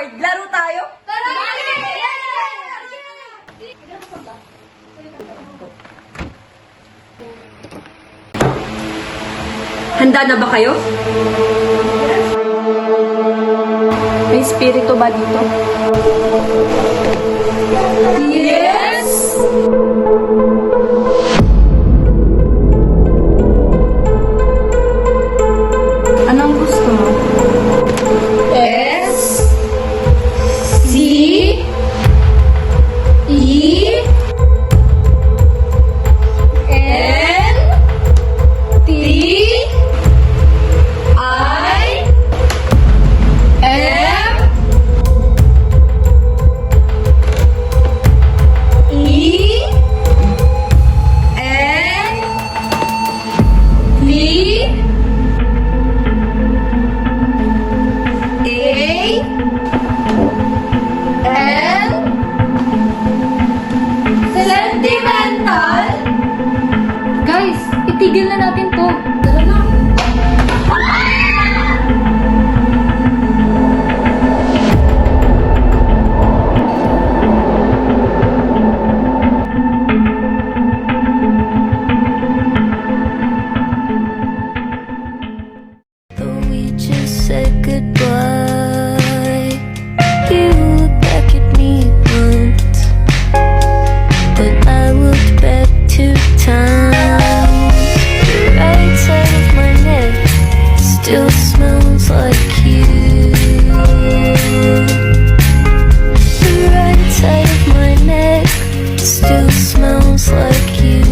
board. Laro tayo? Handa na ba kayo? May spirito ba dito? Yes! Anong gusto mo? S C E N T I M E N V A L Sentimental. Guys, itigil na natin to. Tara na. But we just said goodbye. You looked back at me once, but I looked back 2 times. The right side of my neck still smells like you. The right side of my neck still smells like you.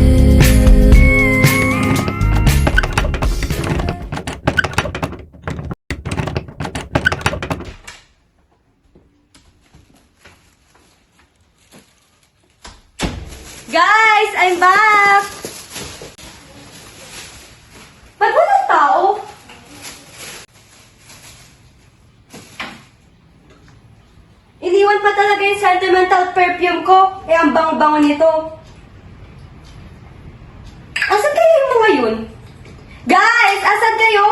Guys, I'm back! Ba't walang tao? Iniwan pa talaga yung sentimental perfume ko. Eh, ang bango-bango nito. Asan kayo mo ngayon? Guys, asan kayo?